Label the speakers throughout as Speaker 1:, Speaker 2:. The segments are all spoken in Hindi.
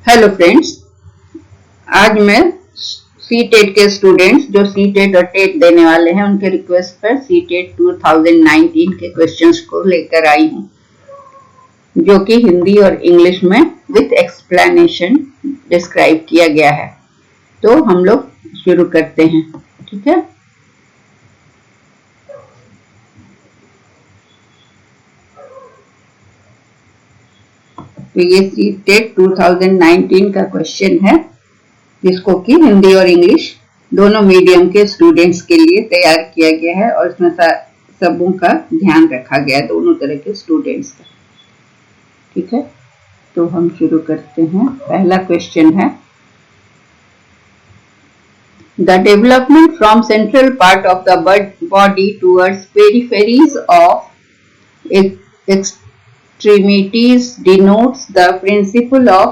Speaker 1: हेलो फ्रेंड्स, आज मैं सी टेट के स्टूडेंट्स जो सी टेट और टेट देने वाले हैं उनके रिक्वेस्ट पर सी टेट 2019 के क्वेश्चंस को लेकर आई हूं, जो कि हिंदी और इंग्लिश में विथ एक्सप्लेनेशन डिस्क्राइब किया गया है। तो हम लोग शुरू करते हैं, ठीक है। तो ये सी टेट 2019 का क्वेश्चन है, जिसको कि हिंदी और इंग्लिश दोनों मीडियम के स्टूडेंट्स के लिए तैयार किया गया है और इसमें सबों का ध्यान रखा गया है, दोनों तरह के स्टूडेंट्स का, ठीक है। तो हम शुरू करते हैं। पहला क्वेश्चन है, the development from central part of the body towards peripheries of extremities denotes the principle of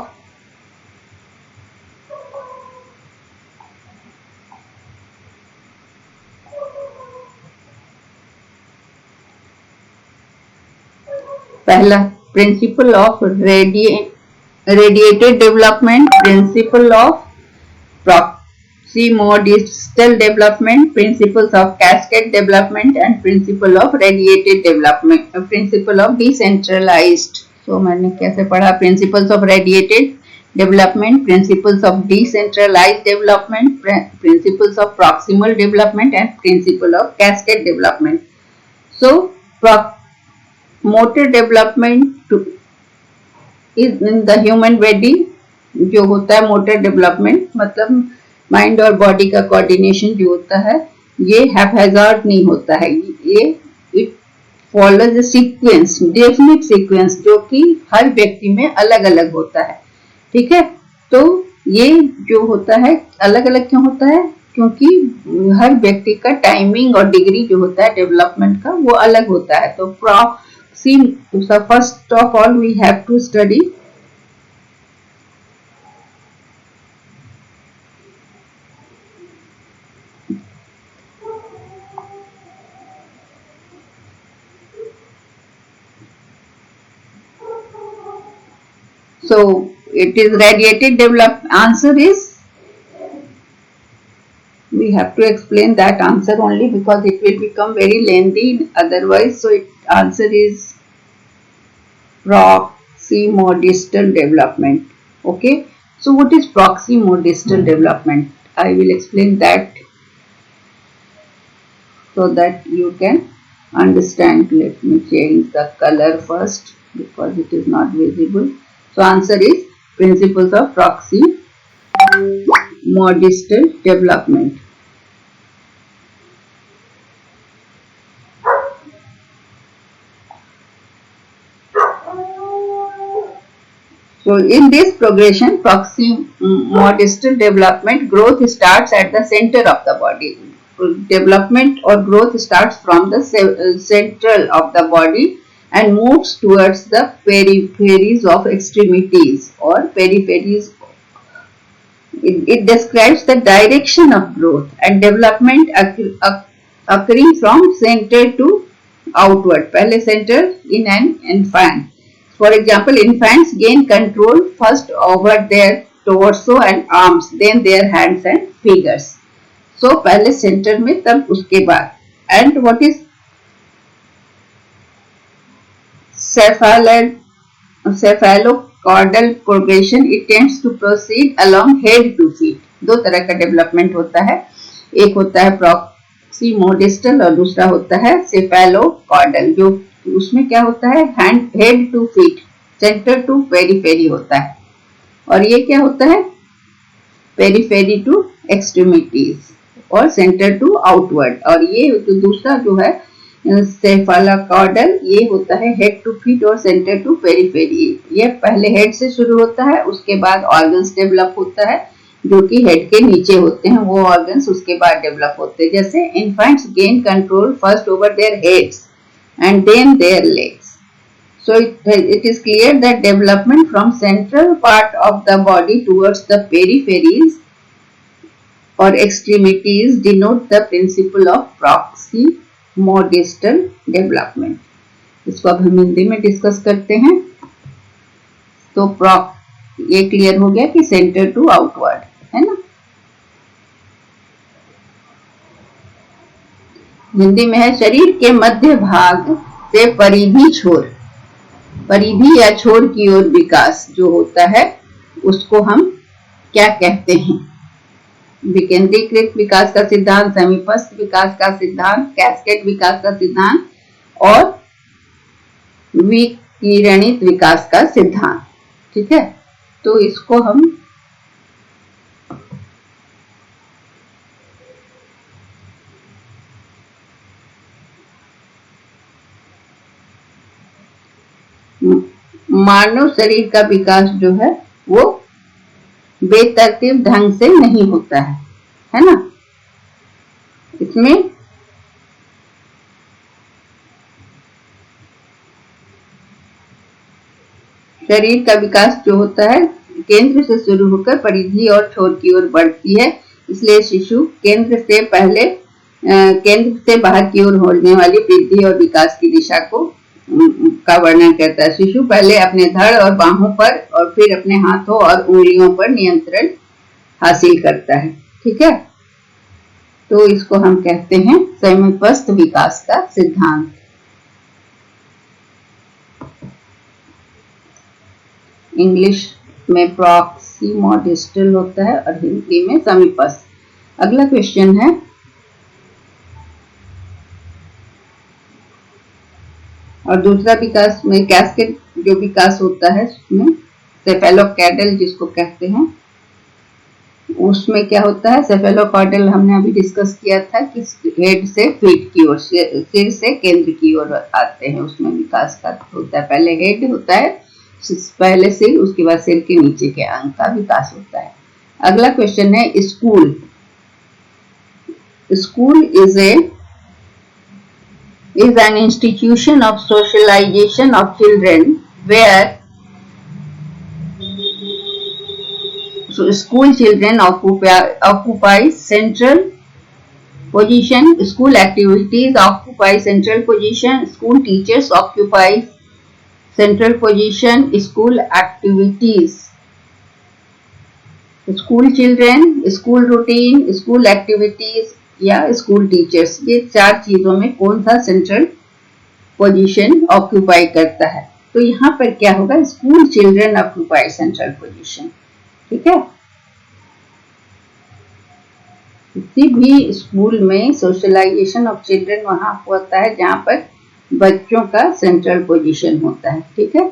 Speaker 1: पहला principle of radiated development, principle of proximodistal development, principles of cascade development and principle of radiated development, principle of decentralized. So मैंने कैसे पढ़ा? Principles of radiated development, principles of decentralized development, principles of proximal development and principle of cascade development. So motor development is in the human body. जो होता है मोटर डेवलपमेंट, मतलब माइंड और बॉडी का कोऑर्डिनेशन जो होता है, ये हैपहैज़ार्ड नहीं होता है। ये it follows a sequence, definite sequence, जो कि हर व्यक्ति में अलग अलग होता है, ठीक है। तो ये जो होता है अलग अलग क्यों होता है? क्योंकि हर व्यक्ति का टाइमिंग और डिग्री जो होता है डेवलपमेंट का, वो अलग होता है। तो first of all we have to study So it is radiated development. Answer is, we have to explain that answer only because it will become very lengthy otherwise. So answer is proximodistal development. Okay. So what is proximodistal development? I will explain that so that you can understand. Let me change the color first because it is not visible. So answer is principles of proximodistal development. So in this progression, proximodistal development, growth starts at the center of the body. Development or growth starts from the central of the body and moves towards the peripheries of extremities or peripheries. It describes the direction of growth and development occurring from center to outward. पहले center in an infant. For example, infants gain control first over their torso and arms, then their hands and fingers. So पहले center में, तब उसके बाद. And what is cephalocaudal progression? It tends to proceed along head to feet. दो तरह का डेवलपमेंट होता है, एक होता है proximodistal और दूसरा होता है cephalocaudal। जो उसमें क्या होता है, head to feet, centre to periphery होता है, और ये क्या होता है, पेरीफेरी टू एक्सट्रीमिटीज और सेंटर टू आउटवर्ड। और ये तो दूसरा जो है सेफालोकार्डल, ये होता है हेड टू फीट और सेंटर टू पेरीफेरी। ये पहले हेड से शुरू होता है, उसके बाद ऑर्गन्स डेवलप होता है जो कि हेड के नीचे होते हैं, वो ऑर्गन्स उसके बाद डेवलप होते हैं। जैसे infants gain control first over their heads and then their legs. So it is clear that development from central part of the body towards the peripheries or extremities denote the principle of proximodistal development. इसको अब हम हिंदी में डिस्कस करते हैं। तो ये क्लियर हो गया कि सेंटर टू आउटवर्ड, है ना। हिंदी में है शरीर के मध्य भाग से परिधि छोर, परिधि या छोर की ओर विकास जो होता है उसको हम क्या कहते हैं? विकेंद्रीकृत विकास का सिद्धांत, समीपस्थ विकास का सिद्धांत, कैस्केड विकास का सिद्धांत और विकिरणित विकास का सिद्धांत। ठीक है, तो इसको हम मानव शरीर का विकास जो है वो बेतरतीब ढंग से नहीं होता है ना। इसमें शरीर का विकास जो होता है केंद्र से शुरू होकर परिधि और छोर की ओर बढ़ती है, इसलिए शिशु केंद्र से बाहर की ओर होने वाली वृद्धि और विकास की दिशा का वर्णन करता है। शिशु पहले अपने धड़ और बाहों पर और फिर अपने हाथों और उंगलियों पर नियंत्रण हासिल करता है। ठीक है, तो इसको हम कहते हैं समीपस्थ विकास का सिद्धांत। इंग्लिश में प्रॉक्सिमोडिस्टल होता है और हिंदी में समीपस्थ। अगला क्वेश्चन है, और दूसरा विकास में कैस्केड जो विकास होता है उसमें सेफेलोकैडल जिसको कहते हैं, उसमें क्या होता है? सेफेलोकॉर्डल हमने अभी डिस्कस किया था कि हेड से फीट की ओर, सिर से केंद्र की ओर आते हैं, उसमें विकास का होता है। पहले हेड होता है, पहले सिर, उसके बाद सिर के नीचे के अंग का विकास होता है। अगला क्वेश्चन है school. School is an institution of socialization of children where school children occupy central position. School activities occupy central position. School teachers occupy central position. School activities, school children, school routine, school activities या स्कूल टीचर्स, ये चार चीजों में कौन सा सेंट्रल पोजीशन ऑक्यूपाई करता है? तो यहाँ पर क्या होगा? School children occupy central position. ठीक है, किसी भी स्कूल में सोशलाइजेशन ऑफ चिल्ड्रन वहां होता है जहां पर बच्चों का सेंट्रल पोजीशन होता है। ठीक है,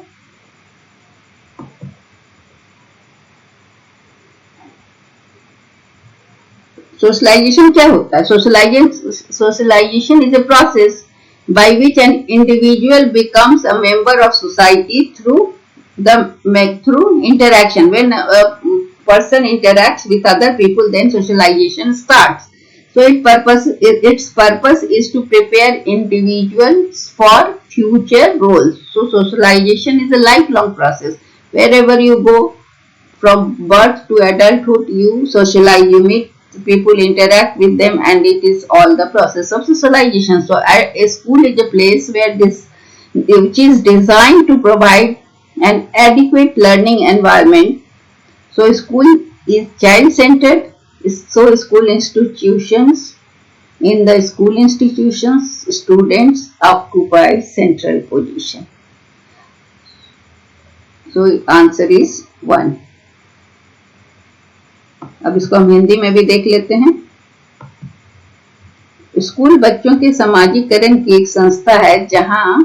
Speaker 1: सोशलाइजेशन क्या होता है? Socialisation is a process by which an individual becomes a member of society through interaction. When a person interacts with other people, then socialization starts. So its purpose is to prepare individuals for future roles. So socialization is a lifelong process. Wherever you go, from birth to adulthood, you socialize, you meet people, interact with them, and it is all the process of socialization. So a school is a place which is designed to provide an adequate learning environment. So school is child centered. So school institutions, in the school institutions, students occupy central position. So answer is 1. अब इसको हम हिंदी में भी देख लेते हैं। स्कूल बच्चों के समाजीकरण की एक संस्था है जहां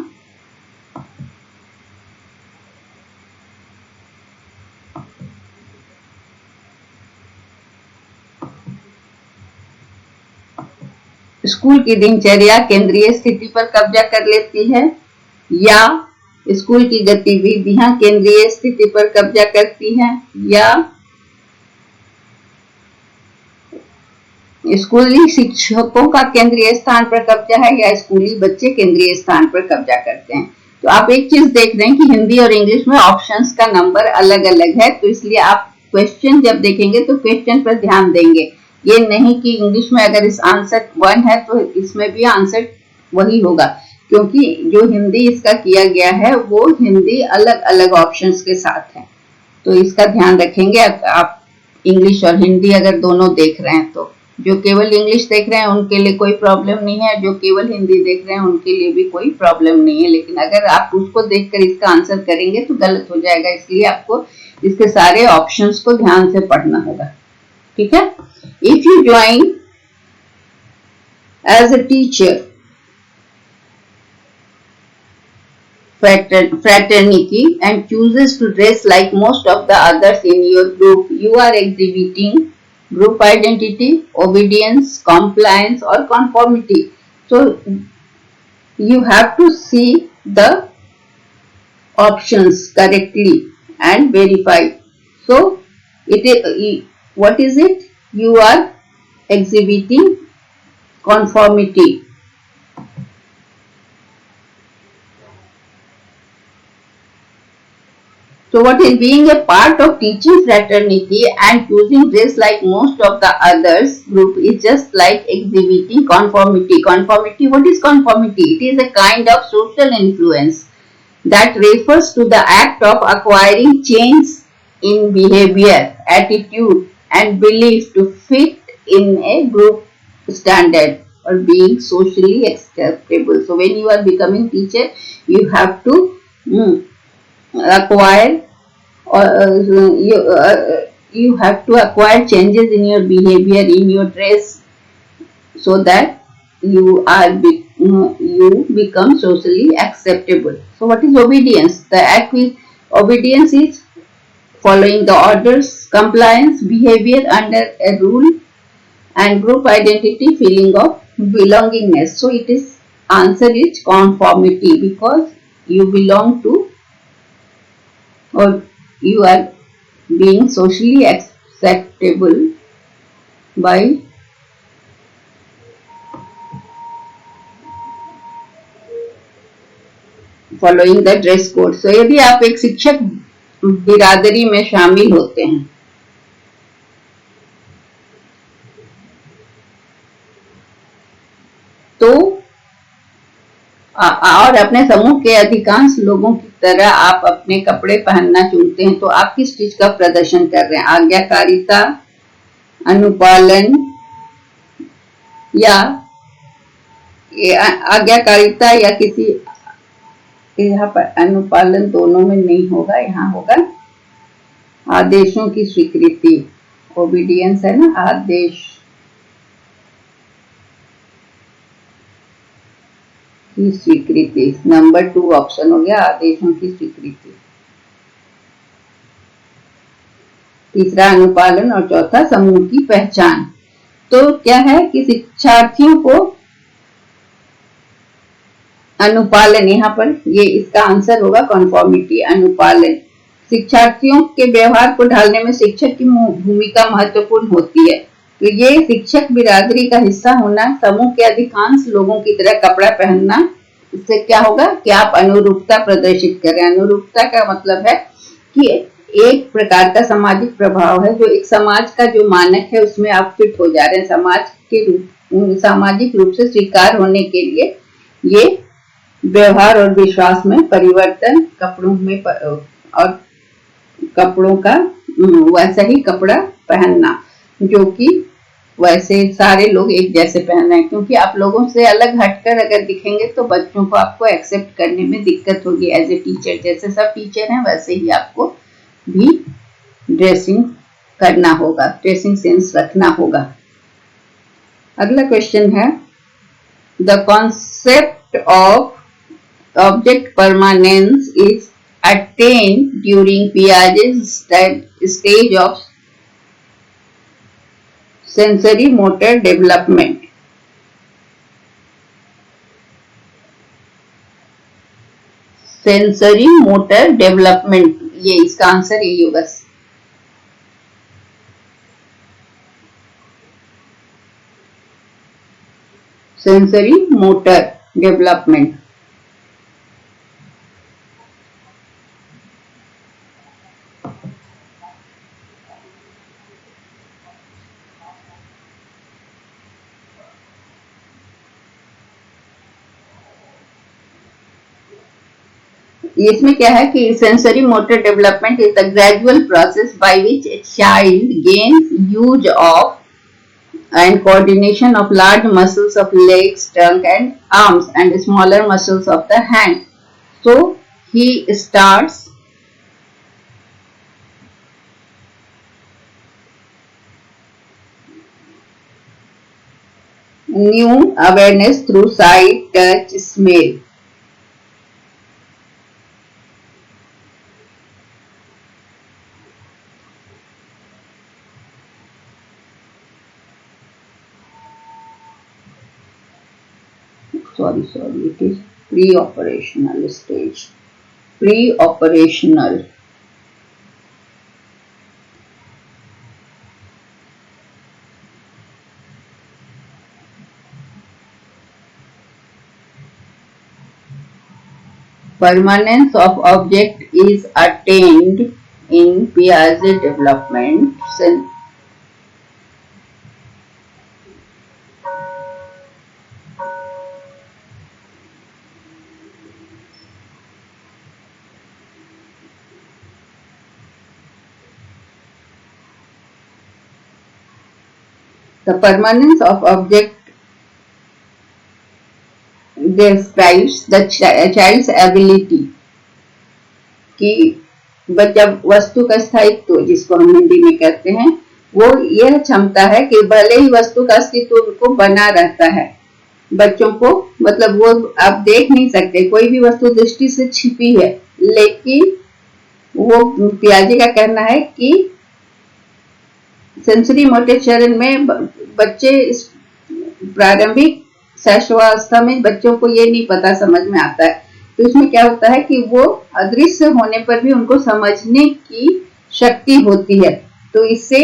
Speaker 1: स्कूल की दिनचर्या केंद्रीय स्थिति पर कब्जा कर लेती है या स्कूल की गतिविधियां केंद्रीय स्थिति पर कब्जा करती हैं या स्कूली शिक्षकों का केंद्रीय स्थान पर कब्जा है या स्कूली बच्चे केंद्रीय स्थान पर कब्जा करते हैं। तो आप एक चीज देख रहे हैं कि हिंदी और इंग्लिश में ऑप्शंस का नंबर अलग अलग है, तो इसलिए आप क्वेश्चन जब देखेंगे तो क्वेश्चन पर ध्यान देंगे। ये नहीं कि इंग्लिश में अगर इस आंसर 1 है तो इसमें भी आंसर वही होगा, क्योंकि जो हिंदी इसका किया गया है वो हिंदी अलग अलग ऑप्शंस के साथ है। तो इसका ध्यान रखेंगे। आप इंग्लिश और हिंदी अगर दोनों देख रहे हैं तो जो केवल इंग्लिश देख रहे हैं उनके लिए कोई प्रॉब्लम नहीं है, जो केवल हिंदी देख रहे हैं उनके लिए भी कोई प्रॉब्लम नहीं है। लेकिन अगर आप उसको देखकर इसका आंसर करेंगे तो गलत हो जाएगा, इसलिए आपको इसके सारे ऑप्शंस को ध्यान से पढ़ना होगा। ठीक है। If you join as a teacher fraternity and chooses to dress like most of the others in your group, you are exhibiting group identity, obedience, compliance, or conformity. So you have to see the options correctly and verify. So it is, what is it? You are exhibiting conformity. So what is being a part of teaching fraternity and choosing dress like most of the others group is just like exhibiting conformity. Conformity, what is conformity? It is a kind of social influence that refers to the act of acquiring change in behavior, attitude and belief to fit in a group standard or being socially acceptable. So when you are becoming teacher, you have to acquire or you have to acquire changes in your behavior, in your dress, so that you become socially acceptable. So what is obedience? The act with obedience is following the orders, compliance, behavior under a rule, and group identity, feeling of belongingness. So it is answer is conformity, because you belong to, or you are being socially acceptable by following the dress code. So यदि आप एक शिक्षक बिरादरी में शामिल होते हैं तो और अपने समूह के अधिकांश लोगों की तरह आप अपने कपड़े पहनना चुनते हैं, तो आप किस चीज का प्रदर्शन कर रहे हैं? आज्ञाकारिता, अनुपालन, या आज्ञाकारिता या किसी, यहाँ पर अनुपालन दोनों में नहीं होगा, यहाँ होगा आदेशों की स्वीकृति। ओबीडियंस है ना, आदेश की स्वीकृति। नंबर 2 ऑप्शन हो गया, आदेशों की स्वीकृति। तीसरा अनुपालन और चौथा समूह की पहचान। तो क्या है कि शिक्षार्थियों को अनुपालन, यहाँ पर ये इसका आंसर होगा कॉन्फॉर्मिटी, अनुपालन। शिक्षार्थियों के व्यवहार को ढालने में शिक्षक की भूमिका महत्वपूर्ण होती है। तो ये शिक्षक बिरादरी का हिस्सा होना, समूह के अधिकांश लोगों की तरह कपड़ा पहनना, इससे क्या होगा कि आप अनुरूपता प्रदर्शित करें। अनुरूपता का मतलब है कि एक प्रकार का सामाजिक प्रभाव है, जो एक समाज का जो मानक है उसमें आप फिट हो जा रहे हैं। समाज के रूप, सामाजिक रूप से स्वीकार होने के लिए ये व्यवहार और विश्वास में परिवर्तन, कपड़ों में और कपड़ों का वैसा ही कपड़ा पहनना, जो कि वैसे सारे लोग एक जैसे पहन रहे हैं। क्योंकि आप लोगों से अलग हटकर अगर दिखेंगे तो बच्चों को आपको एक्सेप्ट करने में दिक्कत होगी एज ए टीचर। जैसे सब टीचर हैं वैसे ही आपको भी ड्रेसिंग करना होगा, ड्रेसिंग सेंस रखना होगा। अगला क्वेश्चन है, the concept of object permanence is attained during Piaget's stage of sensory motor development. Sensory motor development, ये इसका आंसर यही होगा। Sensory motor development. इसमें क्या है कि sensory motor development is the gradual process by which a child gains use of and coordination of large muscles of legs, trunk and arms and smaller muscles of the hand. So he starts new awareness through sight, touch, smell. Sorry, it is pre-operational stage. Pre-operational. Permanence of object is attained in Piaget development. The permanence of object describes the child's ability कि जब वस्तु का स्थायित्व जिसको हम हिंदी में कहते हैं वो यह क्षमता है कि भले ही वस्तु का अस्तित्व उनको बना रहता है बच्चों को मतलब वो आप देख नहीं सकते कोई भी वस्तु दृष्टि से छिपी है लेकिन वो पियाजे का कहना है कि सेंसरी मोटर चरण में बच्चे प्रारंभिक शैशवावस्था में बच्चों को ये नहीं पता समझ में आता है तो इसमें क्या होता है कि वो अदृश्य होने पर भी उनको समझने की शक्ति होती है तो इससे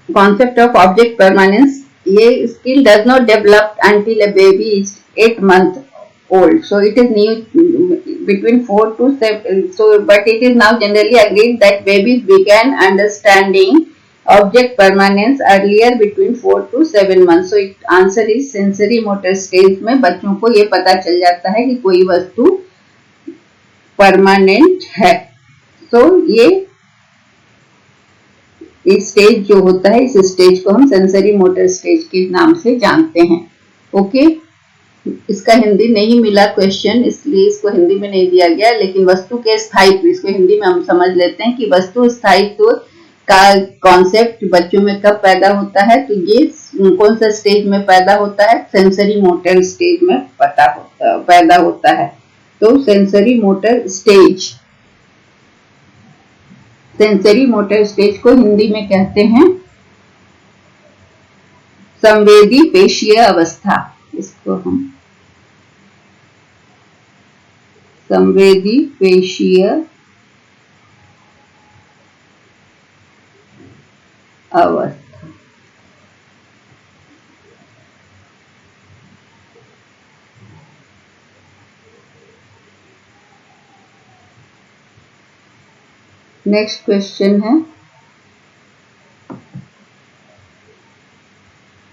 Speaker 1: concept of object permanence ये skill does not develop until a baby is 8 months old so it is new between 4 to 7 so but it is now generally agreed that babies began understanding object permanence earlier between 4 to 7 months so it answer is sensory motor stage में बच्चों को ये पता चल जाता है कि कोई वस्तु परमानेंट है तो ये स्टेज जो होता है इस स्टेज को हम सेंसरी मोटर स्टेज के नाम से जानते हैं ओके इसका हिंदी नहीं मिला क्वेश्चन इसलिए इसको हिंदी में नहीं दिया गया लेकिन वस्तु के स्थायित्व इसको हिंदी में हम समझ लेते हैं कि वस्तु स्थायित्व का कॉन्सेप्ट बच्चों में कब पैदा होता है तो ये कौन सा स्टेज में पैदा होता है सेंसरी मोटर स्टेज में पैदा होता है तो sensory motor stage sensory motor stage को हिंदी में कहते हैं संवेदी पेशीय अवस्था इसको हम संवेदी पेशीय अवस्था नेक्स्ट क्वेश्चन है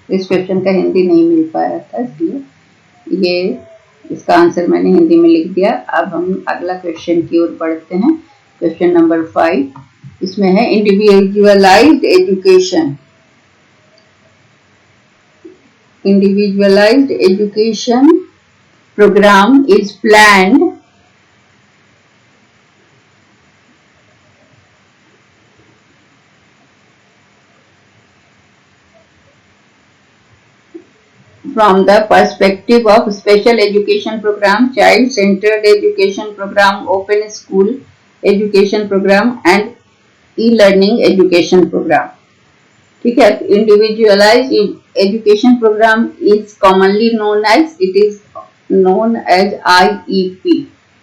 Speaker 1: इस क्वेश्चन का हिंदी नहीं मिल पाया था इसलिए ये इसका आंसर मैंने हिंदी में लिख दिया अब हम अगला क्वेश्चन की ओर बढ़ते हैं क्वेश्चन नंबर 5 इसमें है individualised education individualized education program is planned from the perspective of special education program, child-centered education program, open school education program and e-learning education program. ठीक है individualise education programme is commonly known as it is known as IEP.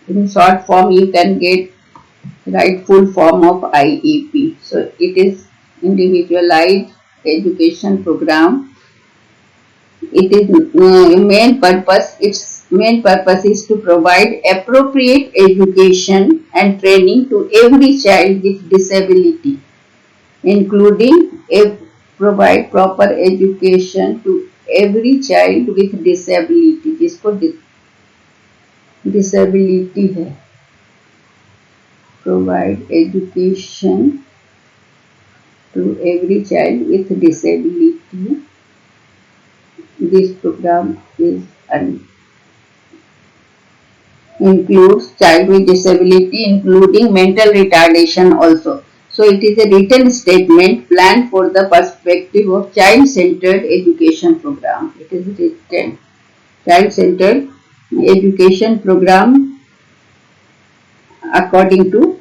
Speaker 1: In short form, you can get right full form of IEP. So it is individualized education program It is its main purpose is to provide appropriate education and training to every child with disability, including provide proper education to every child with disability, जिसको disability है, provide education to every child with disability. This program is includes child with disability, including mental retardation also. So it is a written statement planned for the perspective of child-centered education program. It is written child-centered education program according to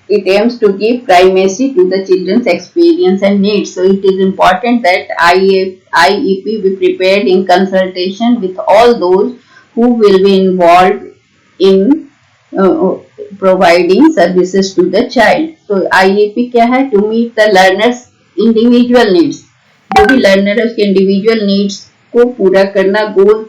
Speaker 1: it aims to give primacy to the children's experience and needs. So it is important that IEP be prepared in consultation with all those who will be involved in providing services to the child. So IEP क्या है? To meet the learner's individual needs. जो भी learners के individual needs को पूरा करना, goals,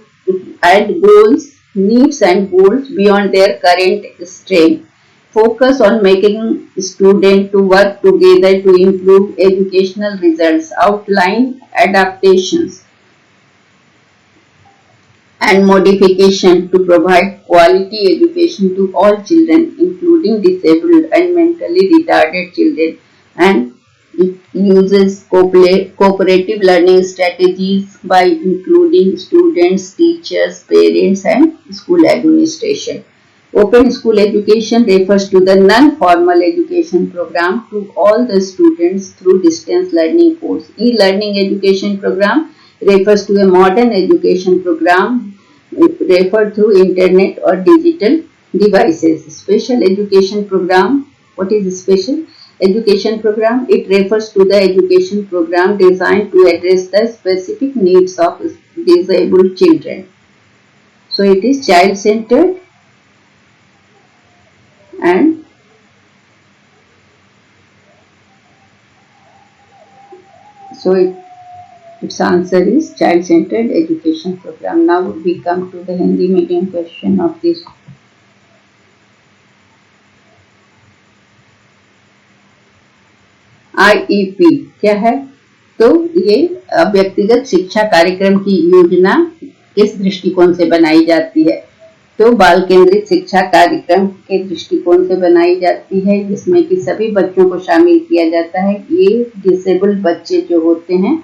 Speaker 1: needs and goals beyond their current strength. Focus on making students to work together to improve educational results, outline adaptations and modification to provide quality education to all children, including disabled and mentally retarded children, and it uses cooperative learning strategies by including students, teachers, parents, and school administration. Open school education refers to the non-formal education program to all the students through distance learning course. E-learning education program refers to a modern education program referred through internet or digital devices. Special education program. What is special education program? It refers to the education program designed to address the specific needs of disabled children. So it is child-centered and so its answer is child-centered education program. Now we come to the Hindi medium question of this. IEP क्या है? तो ये व्यक्तिगत शिक्षा कार्यक्रम की योजना किस दृष्टिकोण से बनाई जाती है? तो बाल केंद्रित शिक्षा कार्यक्रम के दृष्टिकोण से बनाई जाती है, जिसमें कि सभी बच्चों को शामिल किया जाता है। ये डिसेबल्ड बच्चे जो होते हैं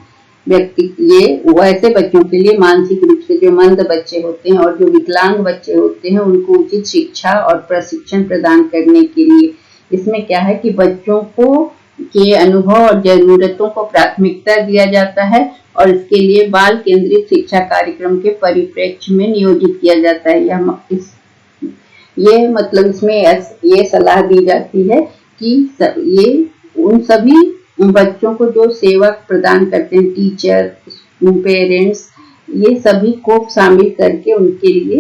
Speaker 1: ये वैसे बच्चों के लिए मानसिक रूप से जो मंद बच्चे होते हैं और जो विकलांग बच्चे होते हैं उनको उचित शिक्षा और प्रशिक्षण प्रदान करने के लिए इसमें क्या है कि बच्चों को के अनुभव और जरूरतों को प्राथमिकता दिया जाता है और इसके लिए बाल केंद्रित शिक्षा कार्यक्रम के परिप्रेक्ष्य में नियोजित किया जाता है। ये मतलब इसमें ये सलाह दी जाती है कि ये उन सभी बच्चों को जो सेवा प्रदान करते हैं, टीचर, पेरेंट्स, ये सभी को शामिल करके उनके लिए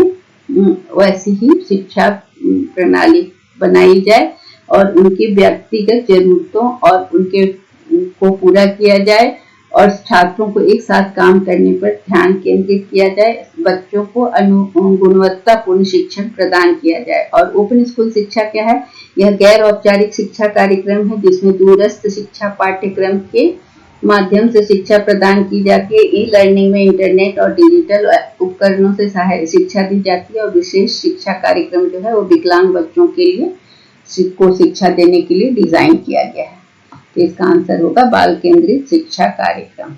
Speaker 1: वैसी ही शिक्षा प्रणाली बनाई जाए और उनकी व्यक्तिगत जरूरतों और उनके को पूरा किया जाए और छात्रों को एक साथ काम करने पर ध्यान केंद्रित किया जाए, बच्चों को गुणवत्तापूर्ण शिक्षण प्रदान किया जाए। और ओपन स्कूल शिक्षा क्या है? यह गैर औपचारिक शिक्षा कार्यक्रम है जिसमें दूरस्थ शिक्षा पाठ्यक्रम के माध्यम से शिक्षा प्रदान की जाती है। ई लर्निंग में इंटरनेट और डिजिटल उपकरणों से सहायक शिक्षा दी जाती है और विशेष शिक्षा कार्यक्रम जो है वो विकलांग बच्चों के लिए को शिक्षा देने के लिए डिजाइन किया गया है। तो इसका आंसर होगा बाल केंद्रित शिक्षा कार्यक्रम।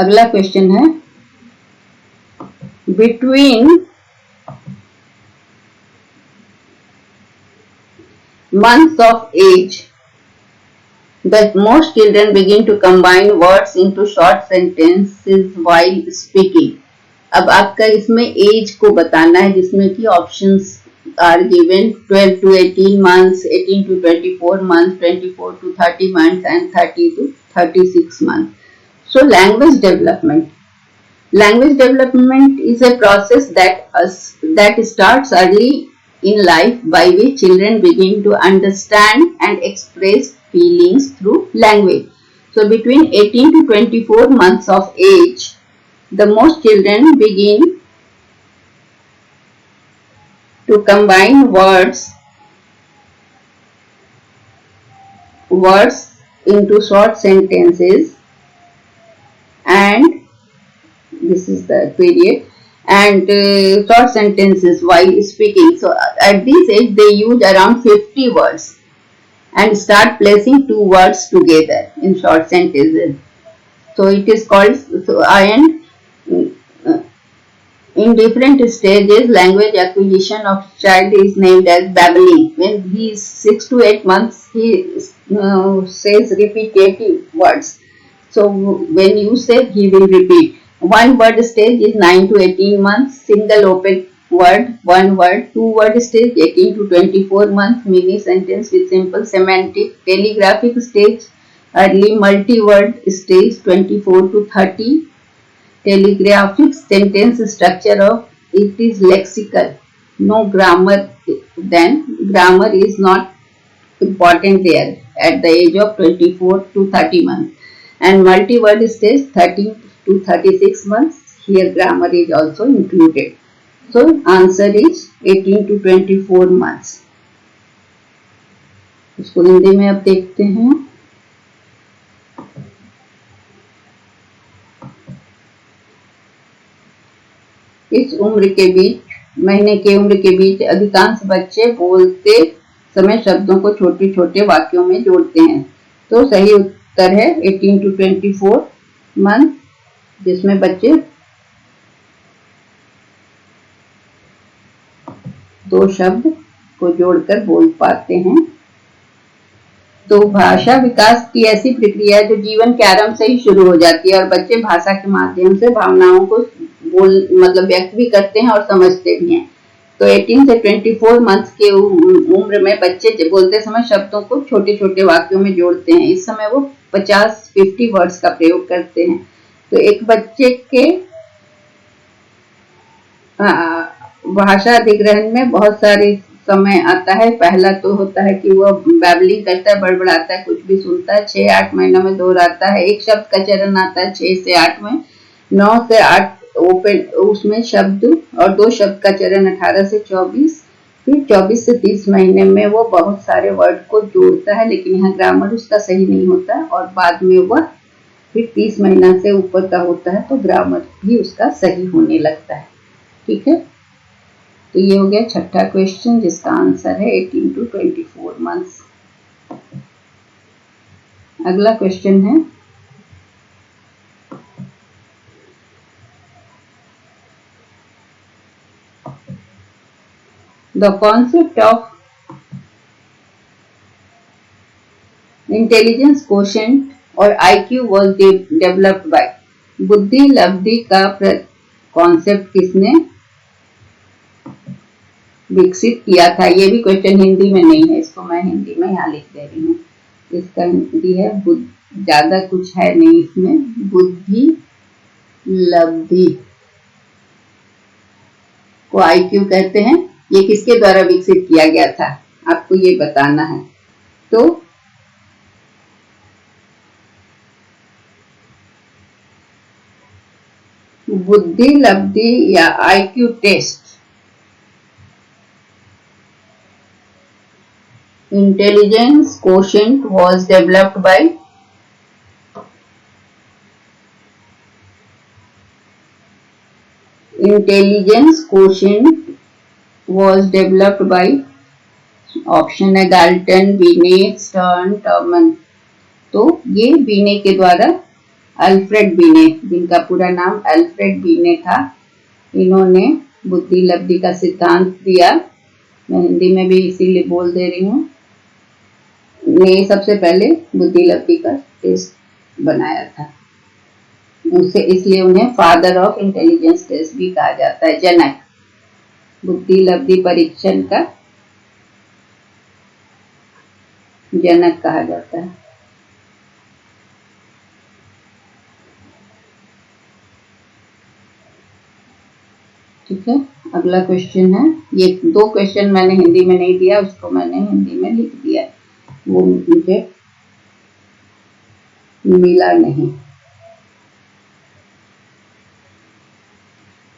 Speaker 1: अगला क्वेश्चन है, between months of age that most children begin to combine words into short sentences while speaking। अब आपका इसमें एज को बताना है जिसमें कि options are given 12 to 18 months, 18 to 24 months, 24 to 30 months and 30 to 36 months. So language development. Language development is a process that starts early in life by which children begin to understand and express feelings through language. So between 18 to 24 months of age, the most children begin to combine words into short sentences, and this is the period, and short sentences while speaking. So at this age they use around 50 words and start placing two words together in short sentences. So it is called, and in different stages, language acquisition of child is named as babbling. When he is 6 to 8 months, he says repetitive words. So when you say, he will repeat. One word stage is 9 to 18 months, single open word, one word. Two word stage, 18 to 24 months, mini sentence with simple semantic. Telegraphic stage, early multi-word stage, 24 to 30. Telegraphic sentence structure of it is lexical, no grammar. Then grammar is not important there at the age of 24 to 30 months. And multi-word stage 13 to 36 months, here grammar is also included. So answer is 18 to 24 months. इसको हिंदी में अब देखते हैं. इस उम्र के बीच, महीने की उम्र के बीच अधिकांश बच्चे बोलते समय शब्दों को छोटे छोटे वाक्यों में जोड़ते हैं. तो सही उत्तर है 18 to 24 मंथ, जिसमें बच्चे दो शब्द को जोड़कर बोल पाते हैं. तो भाषा विकास की ऐसी प्रक्रिया जो जीवन के आरंभ से ही शुरू हो जाती है और बच्चे भाषा के माध्यम से भावनाओं को व्यक्त भी करते हैं और समझते भी हैं. तो 18 से 24 मंथ के उम्र में बच्चे बोलते समय शब्दों को छोटे छोटे वाक्यों में जोड़ते हैं. इस समय वो 50 वर्ड्स का प्रयोग करते हैं. तो एक बच्चे के भाषा अधिग्रहण में बहुत सारे समय आता है. पहला तो होता है कि वो बैबलिंग करता है, बड़बड़ाता है, कुछ भी सुनता है. 6-8 महीनों में दोहराता है. एक शब्द का चरण आता है 6 से 8 में. 9 से 8 ओपन उसमें शब्द और 2 शब्द का चरण 18 से 24. फिर 24 से 30 महीने में वो बहुत सारे वर्ड को जोड़ता है, लेकिन यहाँ ग्रामर उसका सही नहीं होता. और बाद में वह फिर 30 महीना से ऊपर का होता है तो ग्रामर भी उसका सही होने लगता है. ठीक है. तो ये हो गया छठा क्वेश्चन, जिसका आंसर है 18 to 24 मंथ्स. अगला क्वेश्चन है, the concept of intelligence quotient और IQ वॉज डेवलप्ड बाय. बुद्धि लब्धि का कॉन्सेप्ट किसने विकसित किया था? ये भी क्वेश्चन हिंदी में नहीं है, इसको मैं हिंदी में यहाँ लिख दे रही हूँ. इसका हिंदी है, ज्यादा कुछ है नहीं इसमें. बुद्धि लब्धि को IQ कहते हैं. ये किसके द्वारा विकसित किया गया था, आपको ये बताना है. तो बुद्धि लब्धि या IQ test intelligence quotient was developed by option है गाल्टन, बीने, स्टर्न, टर्मन. तो ये बीने के द्वारा, अल्फ्रेड बीने, जिनका पूरा नाम अल्फ्रेड बीने था, इन्होंने बुद्धि लब्धि का सिद्धांत दिया. मैं हिंदी में भी इसीलिए बोल दे रही हूँ. ने सबसे पहले बुद्धि लब्धि का टेस्ट बनाया था. उनसे इसलिए उन्हें फादर ऑफ इंटेलिजेंस टेस्ट भी कहा जाता है. जनक, बुद्धि लब्धि परीक्षण का जनक कहा जाता है. ठीक है. अगला क्वेश्चन है, ये 2 क्वेश्चन मैंने हिंदी में नहीं दिया, उसको मैंने हिंदी में लिख दिया. वो मुझे मिला नहीं।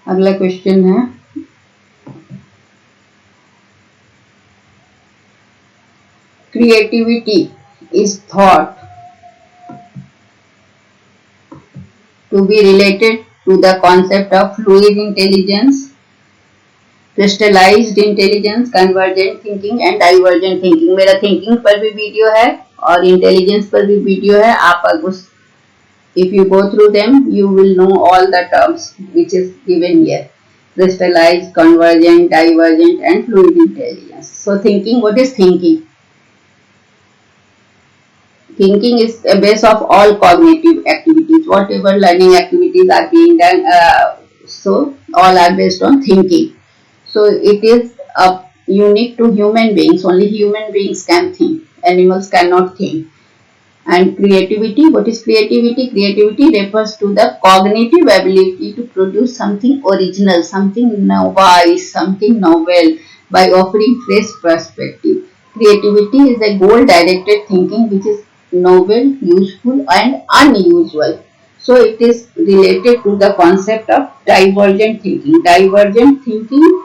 Speaker 1: अगला क्वेश्चन है, creativity is thought to be related to the concept of fluid intelligence, crystallized intelligence, convergent thinking and divergent thinking। मेरा thinking पर भी वीडियो है और intelligence पर भी वीडियो है। आप अगर if you go through them, you will know all the terms which is given here: crystallized, convergent, divergent and fluid intelligence। So thinking, what is thinking? Thinking is a base of all cognitive activities. Whatever learning activities are being done, so all are based on thinking. So it is unique to human beings. Only human beings can think. Animals cannot think. And creativity, what is creativity? Creativity refers to the cognitive ability to produce something original, something novice, something novel by offering fresh perspective. Creativity is a goal-directed thinking which is novel, useful and unusual. So it is related to the concept of divergent thinking. Divergent thinking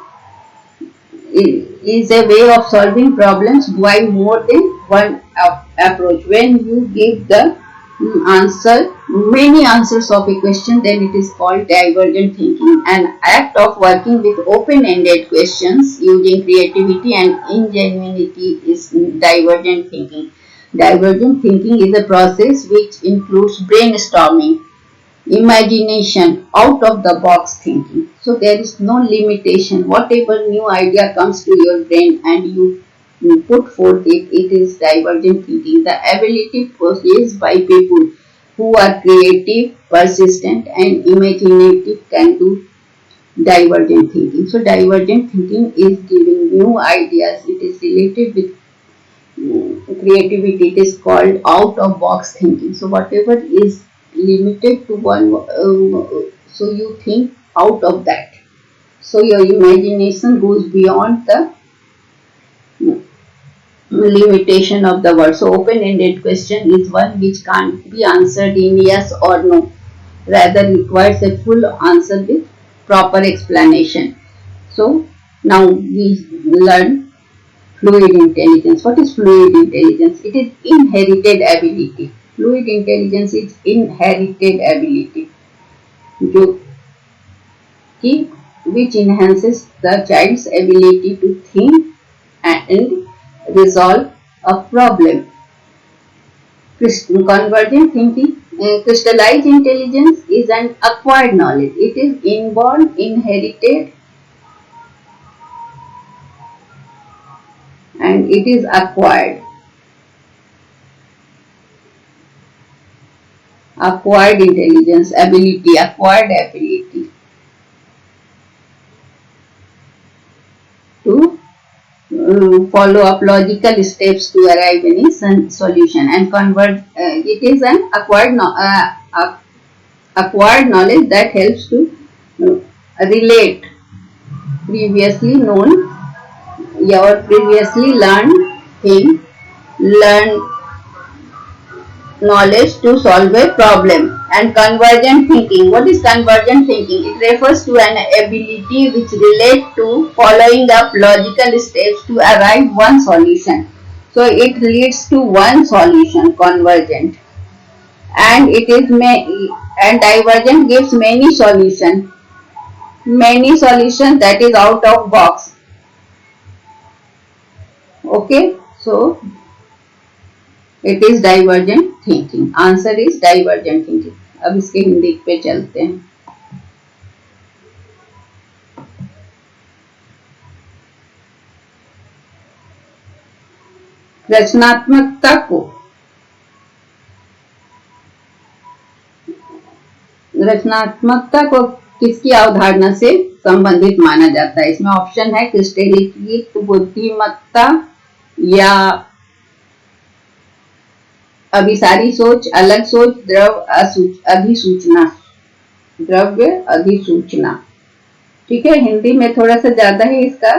Speaker 1: is a way of solving problems by more than one approach. When you give the many answers of a question, then it is called divergent thinking. An act of working with open-ended questions using creativity and ingenuity is divergent thinking. Divergent thinking is a process which includes brainstorming, imagination, out of the box thinking. So there is no limitation. Whatever new idea comes to your brain and you put forth it is divergent thinking. The ability possessed by people who are creative, persistent and imaginative can do divergent thinking. So divergent thinking is giving new ideas. It is related with creativity. It is called out of box thinking. So whatever is limited to one, so you think out of that. So your imagination goes beyond the limitation of the word. So open-ended question is one which can't be answered in yes or no, rather requires a full answer with proper explanation. So now we learn fluid intelligence. What is fluid intelligence? It is inherited ability. Fluid intelligence is inherited ability which enhances the child's ability to think and resolve a problem. Convergent thinking, crystallized intelligence is an acquired knowledge. It is inborn, inherited and it is acquired. Acquired intelligence, ability, acquired ability to follow up logical steps to arrive in a solution and convert. It is an acquired knowledge that helps to relate previously known or previously learned knowledge to solve a problem. And convergent thinking. What is convergent thinking? It refers to an ability which relates to following up logical steps to arrive one solution. So it leads to one solution, convergent. And it is and divergent gives many solutions. Many solutions, that is out of box. Okay, so it is divergent thinking. Answer is divergent thinking. अब इसके हिंदी पे चलते हैं। रचनात्मकता को किसकी अवधारणा से संबंधित माना जाता है? इसमें ऑप्शन है क्रिस्टलीकृत बुद्धिमत्ता या अभिसारी सोच, अलग सोच, अधिसूचना। द्रव्य अधिसूचना। ठीक है, हिंदी में थोड़ा सा ज्यादा है इसका,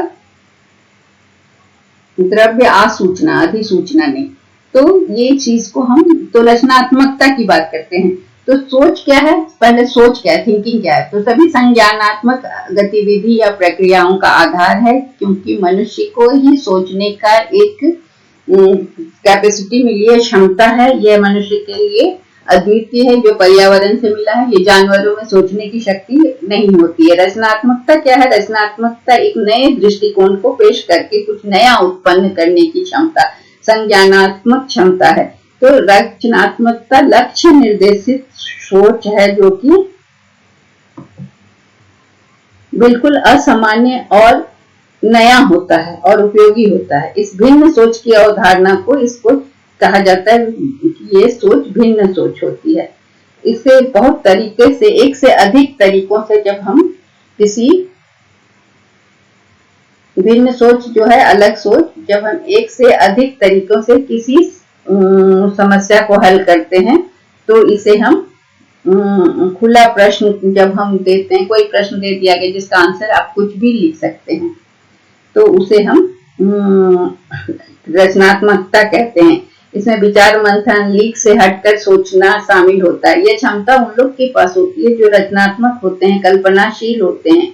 Speaker 1: द्रव्य आसूचना, अधिसूचना नहीं। तो ये चीज को हम तो रचनात्मकता की बात करते हैं। तो सोच क्या है, पहले सोच क्या है, थिंकिंग क्या है। तो सभी संज्ञानात्मक गतिविधि या प्रक्रियाओं का आधार है, क्योंकि मनुष्य को ही सोचने का एक कैपेसिटी मिली है, क्षमता है। यह मनुष्य के लिए अद्वितीय है, जो पर्यावरण से मिला है। ये जानवरों में सोचने की शक्ति नहीं होती है। रचनात्मकता क्या है? रचनात्मकता एक नए दृष्टिकोण को पेश करके कुछ नया उत्पन्न करने की क्षमता, संज्ञानात्मक क्षमता है। तो रचनात्मकता लक्ष्य निर्देशित सोच है, जो कि बिल्कुल असामान्य और नया होता है और उपयोगी होता है। इस भिन्न सोच की अवधारणा को इसको कहा जाता है कि ये सोच भिन्न सोच होती है। इसे बहुत तरीके से, एक से अधिक तरीकों से, जब हम किसी भिन्न सोच जो है अलग सोच, जब हम एक से अधिक तरीकों से किसी समस्या को हल करते हैं, तो इसे हम खुला प्रश्न जब हम देते हैं, कोई प्रश्न दे दिया गया जिसका आंसर आप कुछ भी लिख सकते हैं, तो उसे हम रचनात्मकता कहते हैं। इसमें विचार मंथन, लीक से हटकर सोचना शामिल होता है। यह क्षमता उन लोग के पास होती है जो रचनात्मक होते हैं, कल्पनाशील होते हैं।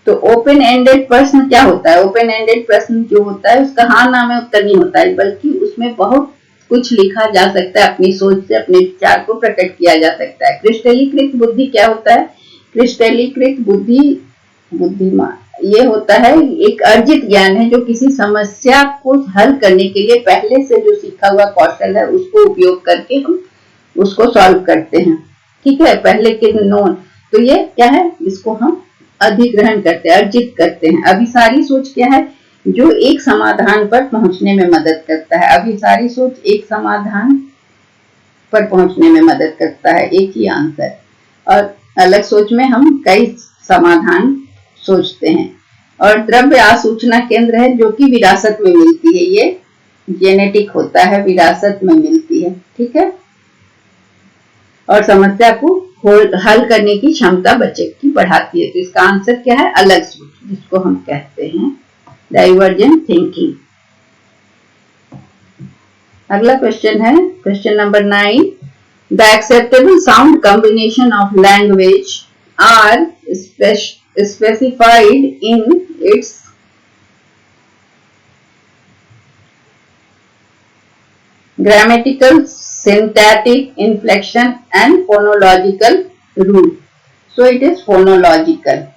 Speaker 1: तो ओपन एंडेड प्रश्न क्या होता है? ओपन एंडेड प्रश्न जो होता है उसका हाँ ना में उत्तर नहीं होता है, बल्कि उसमें बहुत कुछ लिखा जा सकता है, अपनी सोच से अपने विचार को प्रकट किया जा सकता है। क्रिस्टलीकृत बुद्धि क्या होता है? क्रिस्टलीकृत बुद्धिमान ये होता है एक अर्जित ज्ञान है, जो किसी समस्या को हल करने के लिए पहले से जो सीखा हुआ कौशल है उसको उपयोग करके हम उसको सॉल्व करते हैं। ठीक है, पहले के नोन। तो ये क्या है? इसको हम अधिग्रहण करते हैं, अर्जित करते हैं। अभिसारी सोच क्या है? जो एक समाधान पर पहुंचने में मदद करता है। अभिसारी सोच एक समाधान पर पहुंचने में मदद करता है, एक ही आंसर। और अलग सोच में हम कई समाधान सोचते हैं। और द्रव्य आसूचना केंद्र है, जो कि विरासत में मिलती है। ये जेनेटिक होता है, विरासत में मिलती है। ठीक है, और समस्या को हल करने की क्षमता बच्चे की बढ़ाती है। तो इसका आंसर क्या है? अलग सोच, जिसको हम कहते हैं डाइवर्जेंट थिंकिंग। अगला क्वेश्चन है question number 9। The acceptable sound combination of language are specified in its grammatical, syntactic, inflection and phonological rule. So it is phonological.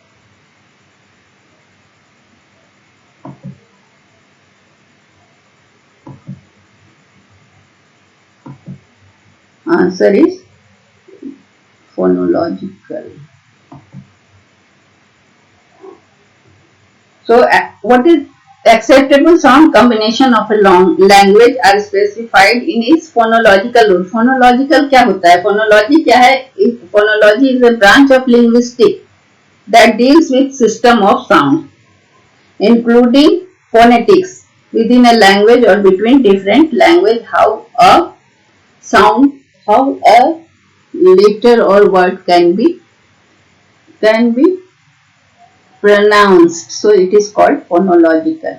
Speaker 1: Answer is phonological. So what is acceptable sound combination of a long language are specified in its phonological rule. Phonological क्या होता है? Phonology क्या है? Phonology is a branch of linguistics that deals with system of sound, including phonetics within a language or between different language. How a letter or word can be pronounced. So it is called phonological.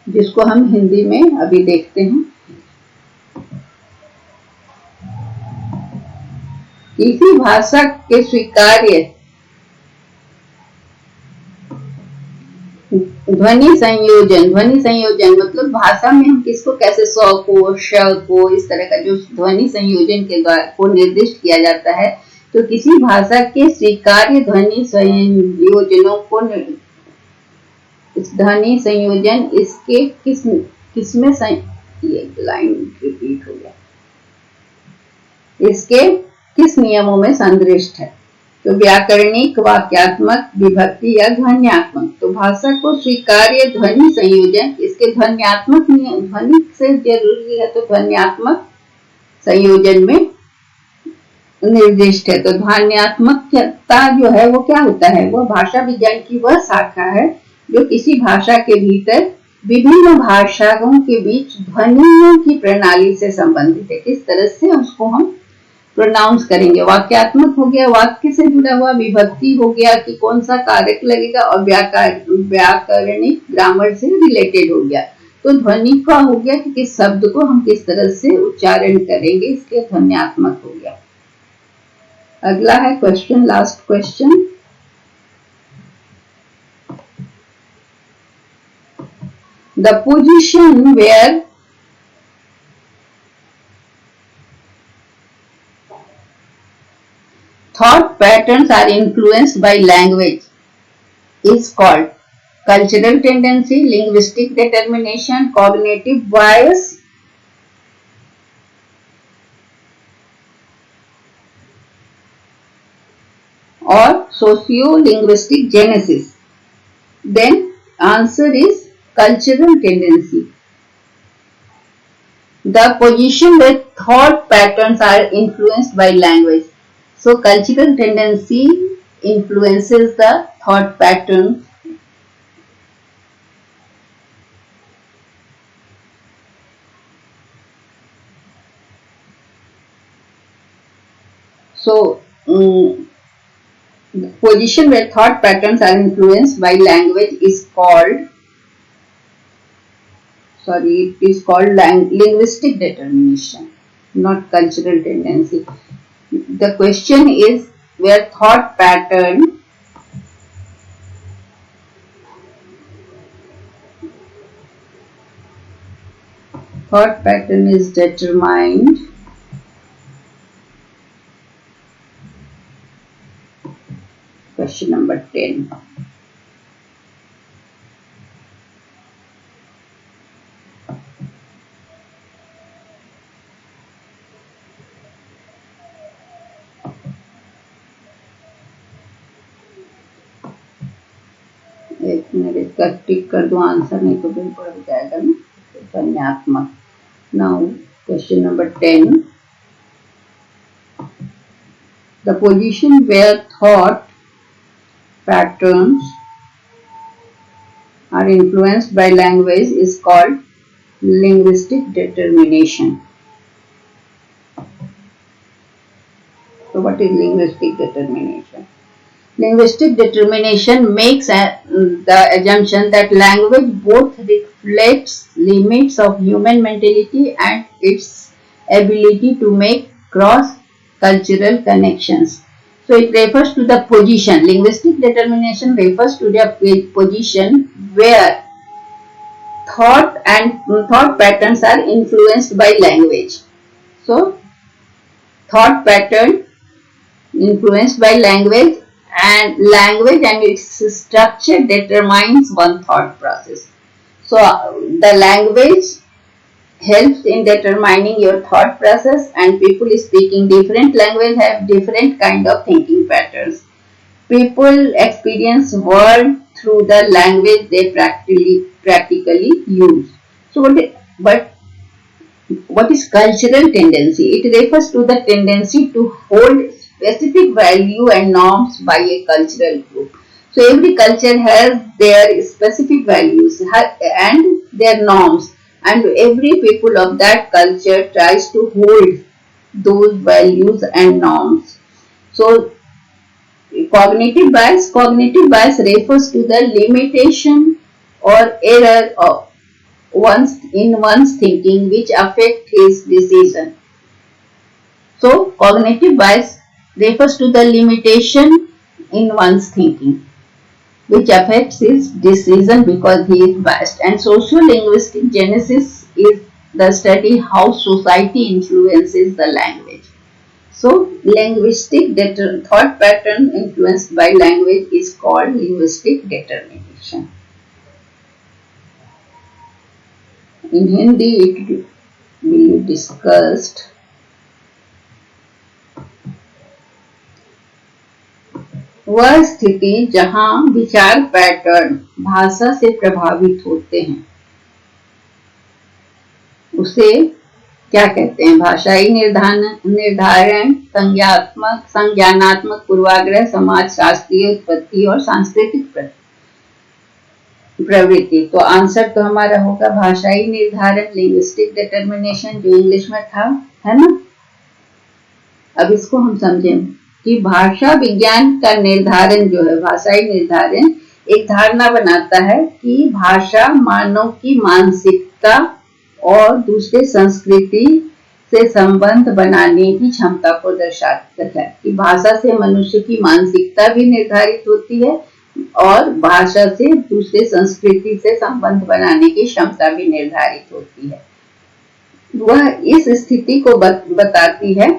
Speaker 1: जिसको हम हिंदी में अभी देखते हैं। किसी भाषा के स्वीकार्य ध्वनि संयोजन मतलब भाषा में हम किसको कैसे स को, श को, इस तरह का जो ध्वनि संयोजन के द्वारा को निर्दिष्ट किया जाता है। तो किसी भाषा के स्वीकार्य ध्वनि संयोजनों को, ध्वनि संयोजन इसके किसमें ये लाइन रिपीट हो गया, इसके किस नियमों में संदृष्ट है? तो व्याकरणिक, वाक्यात्मक, विभक्ति या ध्वन्यात्मक। तो भाषा को स्वीकार्य ध्वनि संयोजन इसके ध्वन्यात्मक ध्वनि से जरूरी है, तो ध्वन्यात्मक संयोजन में निर्दिष्ट है। तो ध्वन्यात्मकता जो है वो क्या होता है? वो भाषा विज्ञान की वह शाखा है जो किसी भाषा के भीतर विभिन्न भाषाओं के बीच ध्वनियों की प्रणाली से संबंधित है। किस तरह से उसको हम प्रोनाउंस करेंगे। वाक्यात्मक हो गया, वाक्य से जुड़ा हुआ, विभक्ति हो गया कि कौन सा कारक लगेगा, और व्याकरणिक ग्रामर से रिलेटेड हो गया। तो ध्वनि का हो गया कि किस शब्द को हम किस तरह से उच्चारण करेंगे, इसलिए ध्वन्यात्मक हो गया। अगला है question, last question. The position where thought patterns are influenced by language is called cultural tendency, linguistic determination, cognitive bias, or socio-linguistic genesis. Then answer is cultural tendency. The position where thought patterns are influenced by language. So cultural tendency influences the thought pattern. So the position where thought patterns are influenced by language is called, it is called linguistic determination, not cultural tendency. The question is where thought pattern is determined question number 10. एक मिनट इसका टिक कर दूं आंसर, नहीं तो बिल्कुल हो जाएगा ना। ध्वन्यात्मक। Now question number 10. The position where thought patterns are influenced by language is called linguistic determination. So what is linguistic determination? Linguistic determination makes the assumption that language both reflects limits of human mentality and its ability to make cross-cultural connections. So it refers to the position. Linguistic determination refers to the position where thought patterns are influenced by language. So thought pattern influenced by language, and its structure determines one thought process. So the language helps in determining your thought process, and people speaking different language have different kind of thinking patterns. People experience world through the language they practically use. So what is cultural tendency? It refers to the tendency to hold specific value and norms by a cultural group. So every culture has their specific values and their norms, and every people of that culture tries to hold those values and norms. So cognitive bias refers to the limitation or error of one's thinking which affect his decision. So cognitive bias refers to the limitation in one's thinking which affects his decision because he is biased. And socio-linguistic genesis is the study how society influences the language. So linguistic thought pattern influenced by language is called linguistic determination. In Hindi it will be discussed. वह स्थिति जहां विचार पैटर्न भाषा से प्रभावित होते हैं उसे क्या कहते हैं? भाषाई निर्धारण, संज्ञानात्मक पूर्वाग्रह, समाज शास्त्रीय उत्पत्ति और सांस्कृतिक प्रवृत्ति। तो आंसर तो हमारा होगा भाषाई निर्धारण, लिंग्विस्टिक डिटर्मिनेशन, जो इंग्लिश में था, है ना। अब इसको हम समझें कि भाषा विज्ञान का निर्धारण जो है, भाषाई निर्धारण एक धारणा बनाता है कि भाषा मानव की मानसिकता और दूसरे संस्कृति से संबंध बनाने की क्षमता को दर्शाता है। कि भाषा से मनुष्य की मानसिकता भी निर्धारित होती है और भाषा से दूसरे संस्कृति से संबंध बनाने की क्षमता भी निर्धारित होती है। वह इस स्थिति को बताती है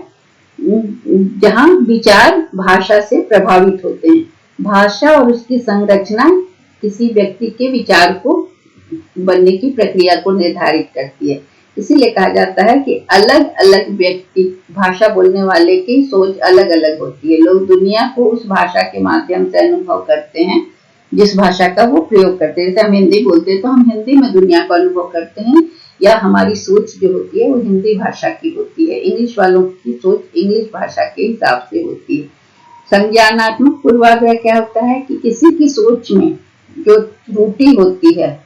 Speaker 1: जहां विचार भाषा से प्रभावित होते हैं। भाषा और उसकी संरचना किसी व्यक्ति के विचार को बनने की प्रक्रिया को निर्धारित करती है। इसीलिए कहा जाता है कि अलग अलग व्यक्ति, भाषा बोलने वाले की सोच अलग अलग होती है। लोग दुनिया को उस भाषा के माध्यम से अनुभव करते हैं जिस भाषा का वो प्रयोग करते हैं। जैसे हम हिंदी बोलते हैं तो हम हिंदी में दुनिया को अनुभव करते हैं, या हमारी सोच जो होती है वो हिंदी भाषा की होती है। इंग्लिश वालों की सोच इंग्लिश भाषा के हिसाब से होती है। संज्ञानात्मक पूर्वाग्रह क्या होता है कि किसी की सोच में जो त्रुटि होती है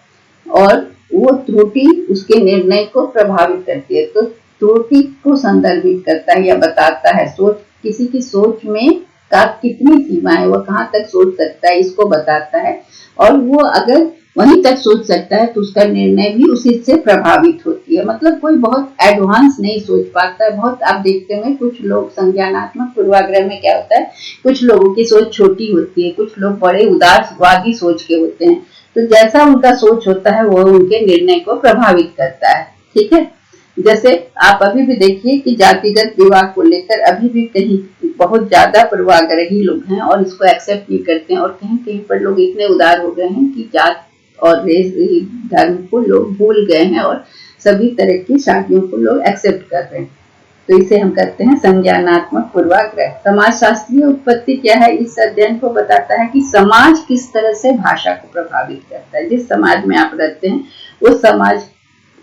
Speaker 1: और वो त्रुटि उसके निर्णय को प्रभावित करती है, तो त्रुटि को संदर्भित करता है या बताता है। सोच, किसी की सोच में का कितनी सीमा है, वह कहाँ तक सोच सकता है, इसको बताता है। और वो अगर वहीं तक सोच सकता है तो उसका निर्णय भी उसी से प्रभावित होती है। मतलब कोई बहुत एडवांस नहीं सोच पाता है। बहुत आप देखते हैं कुछ लोग, संज्ञानात्मक पूर्वाग्रह में क्या होता है, कुछ लोगों की सोच छोटी होती है, कुछ लोग बड़े उदारवादी सोच के होते हैं। तो जैसा उनका सोच होता है वो उनके निर्णय को प्रभावित करता है। ठीक है, जैसे आप अभी भी देखिए कि जातिगत विवाह को लेकर अभी भी कहीं बहुत ज्यादा पूर्वाग्रही लोग हैं और इसको एक्सेप्ट नहीं करते हैं। और कहीं कहीं पर लोग इतने उदार हो गए हैं कि जात और रेस धर्म को लोग भूल गए हैं और सभी तरह की शादियों को लोग एक्सेप्ट कर रहे हैं। तो इसे हम कहते हैं संज्ञानात्मक पूर्वाग्रह। समाज शास्त्रीय उत्पत्ति क्या है, इस अध्ययन को बताता है कि समाज किस तरह से भाषा को प्रभावित करता है। जिस समाज में आप रहते हैं वो समाज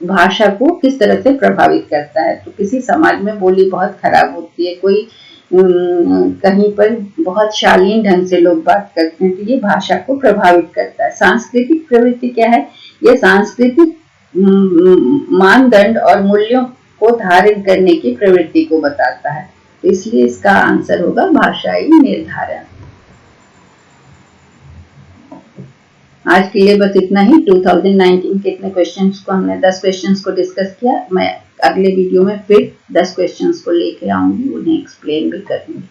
Speaker 1: भाषा को किस तरह से प्रभावित करता है। तो किसी समाज में बोली बहुत खराब होती है, कोई कहीं पर बहुत शालीन ढंग से लोग बात करते हैं, तो ये भाषा को प्रभावित करता है। सांस्कृतिक प्रवृत्ति क्या है, ये सांस्कृतिक मानदंड और मूल्यों को धारण करने की प्रवृत्ति को बताता है। तो इसलिए इसका आंसर होगा भाषाई निर्धारण। आज के लिए बस इतना ही। 2019 के इतने क्वेश्चंस को हमने 10 क्वेश्चंस को डिस्कस किया। मैं अगले वीडियो में फिर 10 क्वेश्चंस को लेके आऊंगी, उन्हें एक्सप्लेन भी करूंगी।